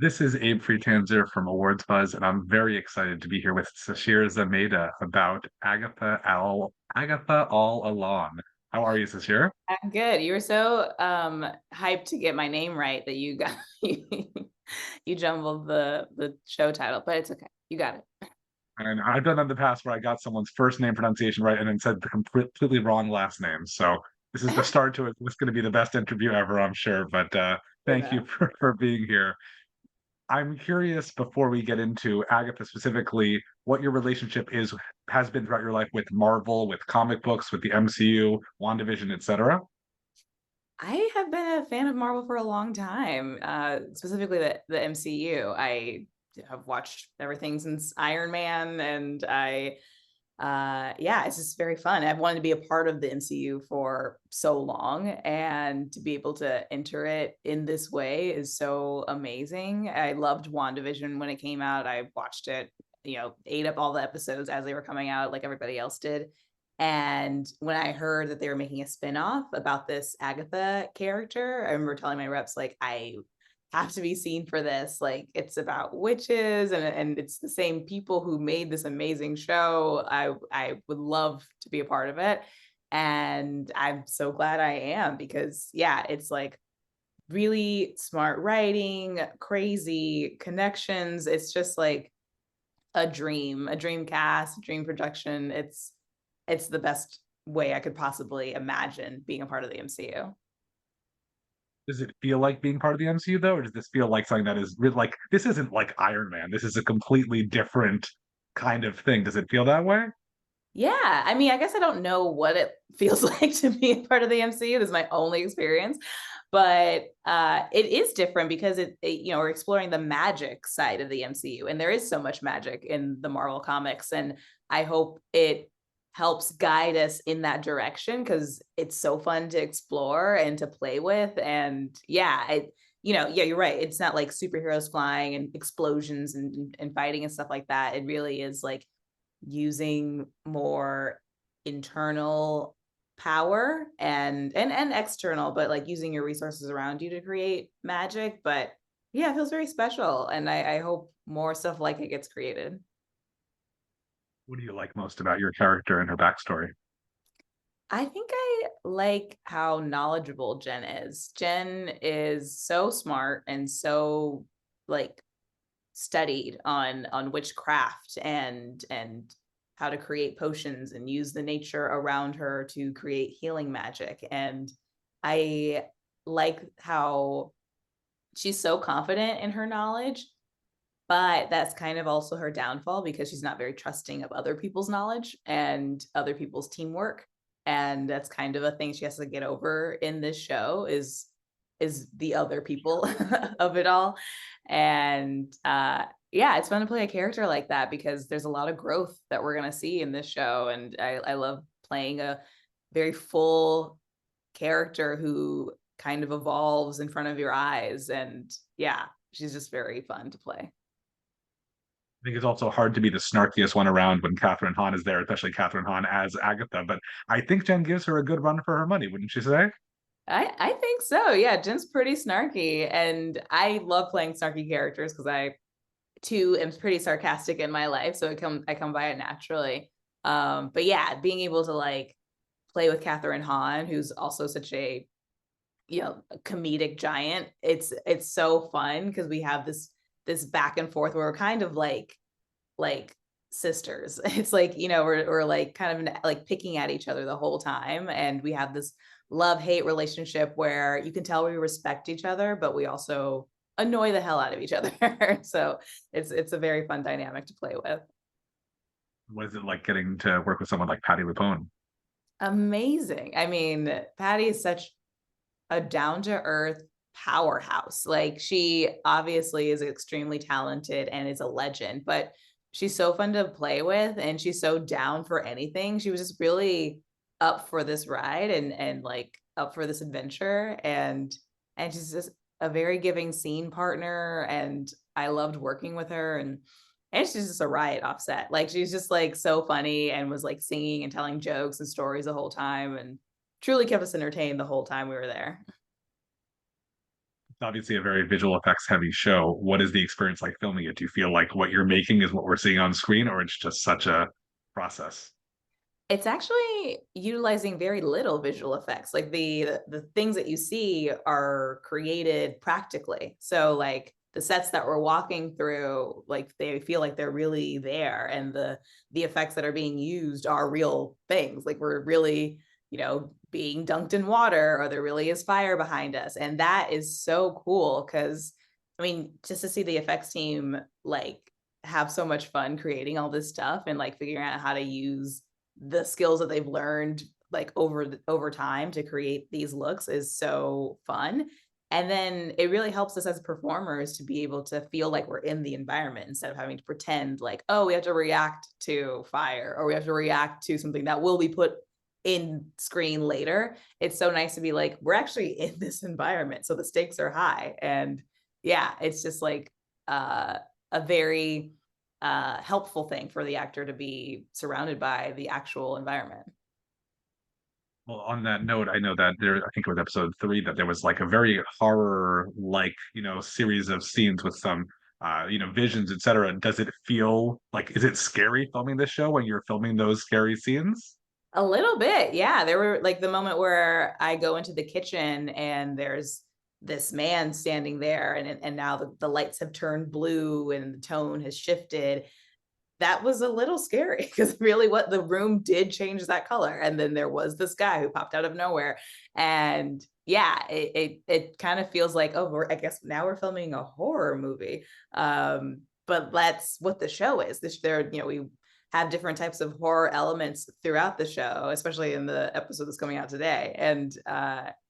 This is Abe Friedtanzer from Awards Buzz, and I'm very excited to be here with Sasheer Zamata about Agatha All Along. How are you, Sasheer? I'm good. You were so hyped to get my name right that you got you jumbled the show title, but it's okay. You got it. And I've done that in the past where I got someone's first name pronunciation right and then said the completely wrong last name. So this is the start to it. This is going to be the best interview ever, I'm sure. But thank you Ditto. for being here. I'm curious before we get into Agatha specifically, what your relationship has been throughout your life with Marvel, with comic books, with the MCU, WandaVision, etc. I have been a fan of Marvel for a long time, specifically the MCU. I have watched everything since Iron Man, and yeah, it's just very fun. I've wanted to be a part of the MCU for so long, and to be able to enter it in this way is so amazing. I loved WandaVision when it came out. I watched it, ate up all the episodes as they were coming out, like everybody else did. And when I heard that they were making a spin-off about this Agatha character, I remember telling my reps, like, I have to be seen for this. Like, it's about witches, and it's the same people who made this amazing show. I would love to be a part of it. And I'm so glad I am, because yeah, it's like really smart writing, crazy connections. It's just like a dream cast, a dream production. It's the best way I could possibly imagine being a part of the MCU. Does it feel like being part of the MCU though, or does this feel like something that is really like this isn't like Iron Man? This is a completely different kind of thing. Does it feel that way? Yeah, I mean, I guess I don't know what it feels like to be a part of the MCU. This is my only experience, but it is different because we're exploring the magic side of the MCU, and there is so much magic in the Marvel comics, and I hope it helps guide us in that direction because it's so fun to explore and to play with. And yeah, yeah, you're right. It's not like superheroes flying and explosions and fighting and stuff like that. It really is like using more internal power and external, but like using your resources around you to create magic. But yeah, it feels very special, and I hope more stuff like it gets created. What do you like most about your character and her backstory? I think I like how knowledgeable Jen is. Jen is so smart and so like studied on witchcraft and how to create potions and use the nature around her to create healing magic. And I like how she's so confident in her knowledge, but that's kind of also her downfall because she's not very trusting of other people's knowledge and other people's teamwork. And that's kind of a thing she has to get over in this show is the other people of it all. And yeah, it's fun to play a character like that because there's a lot of growth that we're gonna see in this show. And I love playing a very full character who kind of evolves in front of your eyes. And yeah, she's just very fun to play. I think it's also hard to be the snarkiest one around when Catherine Hahn is there, especially Catherine Hahn as Agatha. But I think Jen gives her a good run for her money, wouldn't you say? I think so. Yeah, Jen's pretty snarky, and I love playing snarky characters because I too am pretty sarcastic in my life, so I come by it naturally. But yeah, being able to like play with Catherine Hahn, who's also such a a comedic giant, it's so fun because we have this back and forth where we're kind of like sisters. It's like, we're like kind of like picking at each other the whole time. And we have this love-hate relationship where you can tell we respect each other, but we also annoy the hell out of each other. So it's a very fun dynamic to play with. What is it like getting to work with someone like Patty LuPone? Amazing. I mean, Patty is such a down-to-earth powerhouse. Like, she obviously is extremely talented and is a legend, but she's so fun to play with, and she's so down for anything. She was just really up for this ride and like up for this adventure, and she's just a very giving scene partner, and I loved working with her. And she's just a riot offset. Like, she's just like so funny and was like singing and telling jokes and stories the whole time, and truly kept us entertained the whole time we were there. obviously a very visual effects heavy show. What is the experience like filming it? Do you feel like what you're making is what we're seeing on screen, or it's just such a process? It's actually utilizing very little visual effects. Like the things that you see are created practically. So like the sets that we're walking through, like they feel like they're really there, and the effects that are being used are real things. Like we're really, being dunked in water, or there really is fire behind us. And that is so cool because I mean, just to see the effects team like have so much fun creating all this stuff and like figuring out how to use the skills that they've learned like over time to create these looks is so fun. And then it really helps us as performers to be able to feel like we're in the environment instead of having to pretend like, oh, we have to react to fire or we have to react to something that will be put in screen later. It's so nice to be like, we're actually in this environment. So the stakes are high. And yeah, it's just like a very helpful thing for the actor to be surrounded by the actual environment. Well, on that note, I know that there, I think it was episode 3, that there was like a very horror-like, series of scenes with some, visions, etc. Does it feel like, is it scary filming this show when you're filming those scary scenes? A little bit, yeah. There were like the moment where I go into the kitchen and there's this man standing there, and now the lights have turned blue and the tone has shifted. That was a little scary because really what the room did change that color. And then there was this guy who popped out of nowhere. And yeah, it kind of feels like, oh, I guess now we're filming a horror movie. But that's what the show is. This there, we have different types of horror elements throughout the show, especially in the episode that's coming out today. And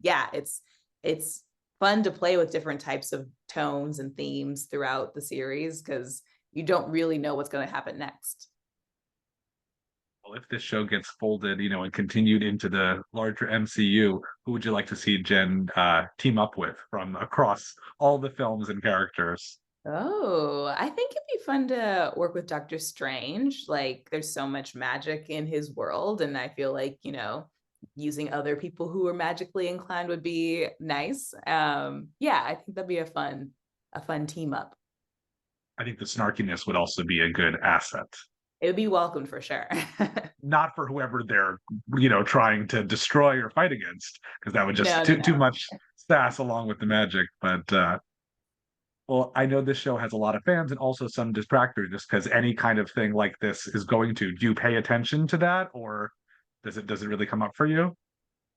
yeah, it's fun to play with different types of tones and themes throughout the series because you don't really know what's going to happen next. Well, if this show gets folded, and continued into the larger MCU, who would you like to see Jen team up with from across all the films and characters? Oh, I think it'd be fun to work with Doctor Strange. Like, there's so much magic in his world, and I feel like, using other people who are magically inclined would be nice. Yeah, I think that'd be a fun team up. I think the snarkiness would also be a good asset. It would be welcomed for sure. Not for whoever they're, trying to destroy or fight against, because that would just No, no, too no. much sass along with the magic. But well, I know this show has a lot of fans and also some detractors, just because any kind of thing like this is going to. Do you pay attention to that, or does it really come up for you?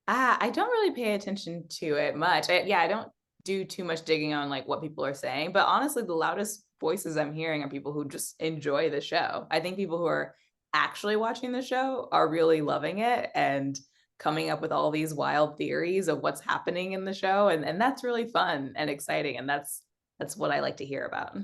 I don't really pay attention to it much. Yeah, I don't do too much digging on like what people are saying, but honestly, the loudest voices I'm hearing are people who just enjoy the show. I think people who are actually watching the show are really loving it and coming up with all these wild theories of what's happening in the show, and that's really fun and exciting, and that's what I like to hear about.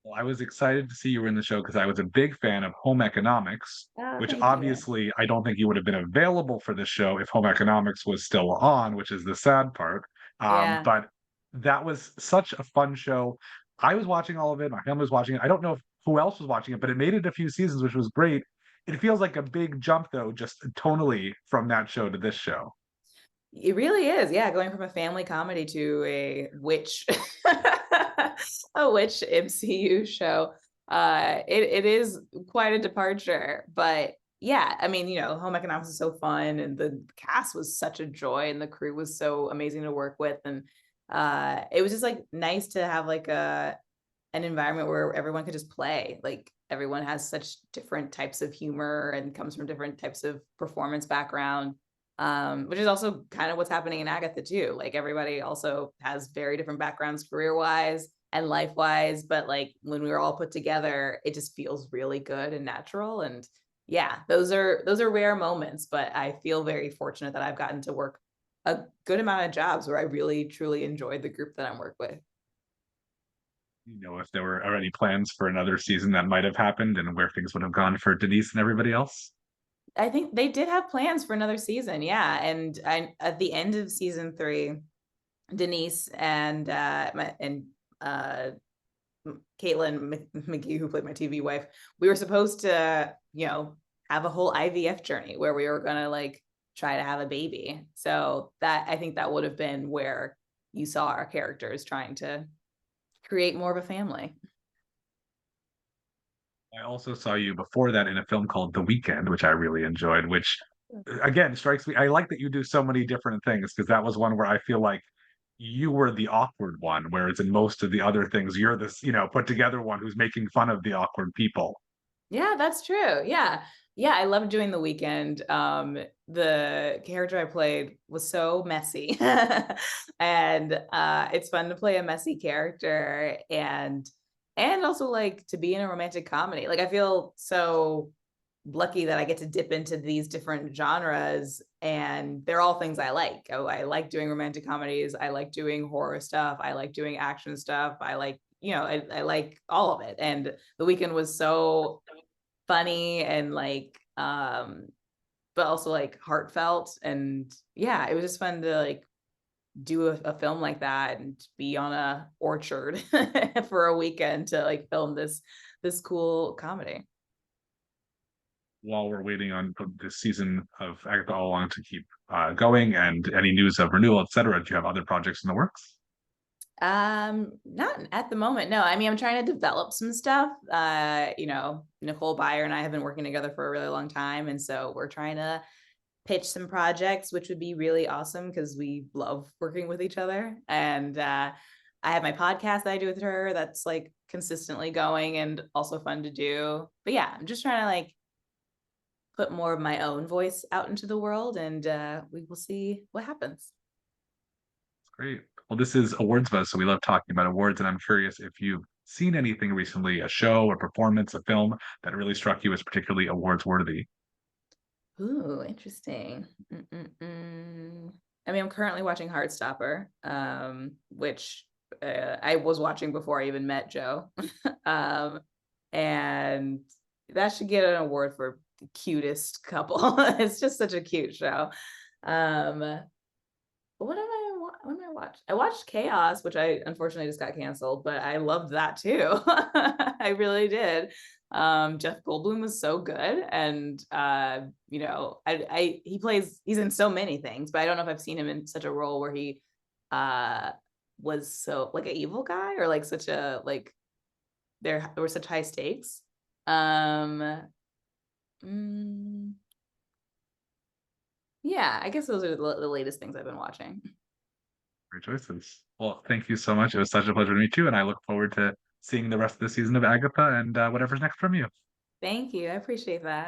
Well, I was excited to see you were in the show because I was a big fan of Home Economics, Oh, which thank you. obviously I don't think you would have been available for the show if Home Economics was still on, which is the sad part. Yeah. But that was such a fun show. I was watching all of it. My family was watching it. I don't know if, who else was watching it, but it made it a few seasons, which was great. It feels like a big jump, though, just tonally from that show to this show. It really is, yeah, going from a family comedy to a witch a witch MCU show. It is quite a departure, but yeah, I mean, home economics is so fun, and the cast was such a joy, and the crew was so amazing to work with, and it was just like nice to have like an environment where everyone could just play. Like everyone has such different types of humor and comes from different types of performance background, which is also kind of what's happening in Agatha too. Like everybody also has very different backgrounds career wise and life wise, but like when we were all put together, it just feels really good and natural. And yeah, those are rare moments, but I feel very fortunate that I've gotten to work a good amount of jobs where I really truly enjoyed the group that I'm work with. If there were already plans for another season that might have happened and where things would have gone for Denise and everybody else. I think they did have plans for another season, yeah. And at the end of season 3, Denise and uh, Caitlin McGee, who played my TV wife, we were supposed to, have a whole IVF journey where we were gonna like try to have a baby. So that I think that would have been where you saw our characters trying to create more of a family. I also saw you before that in a film called The Weekend, which I really enjoyed, which again strikes me. I like that you do so many different things because that was one where I feel like you were the awkward one, whereas in most of the other things, you're this, put together one who's making fun of the awkward people. Yeah, that's true. Yeah. Yeah, I loved doing The Weekend. The character I played was so messy. And it's fun to play a messy character and also like to be in a romantic comedy. Like I feel so lucky that I get to dip into these different genres and they're all things I like. Oh, I like doing romantic comedies. I like doing horror stuff. I like doing action stuff. I like, I like all of it. And The Weekend was so funny and like but also like heartfelt and yeah, it was just fun to like do a film like that and be on a orchard for a weekend to like film this cool comedy. While we're waiting on this season of Agatha All Along to keep going and any news of renewal, etc., do you have other projects in the works? Not at the moment. No, I mean, I'm trying to develop some stuff. Nicole Byer and I have been working together for a really long time. And so we're trying to pitch some projects, which would be really awesome because we love working with each other. And I have my podcast that I do with her that's like consistently going and also fun to do. But yeah, I'm just trying to like put more of my own voice out into the world and we will see what happens. Great. Well, this is Awards Buzz, so we love talking about awards, and I'm curious if you've seen anything recently, a show, a performance, a film that really struck you as particularly awards worthy. Ooh, interesting. Mm-mm-mm. I mean, I'm currently watching Heartstopper, which I was watching before I even met Joe. um, and that should get an award for the cutest couple. It's just such a cute show. Um, what am I watch? I watched Chaos, which I unfortunately just got canceled, but I loved that too. I really did. Jeff Goldblum was so good, and he's in so many things, but I don't know if I've seen him in such a role where he uh was so like an evil guy or like such a like there were such high stakes. Um, mm, yeah, I guess those are the latest things I've been watching. Great choices. Well, thank you so much. It was such a pleasure to meet you, and I look forward to seeing the rest of the season of Agatha and whatever's next from you. Thank you. I appreciate that.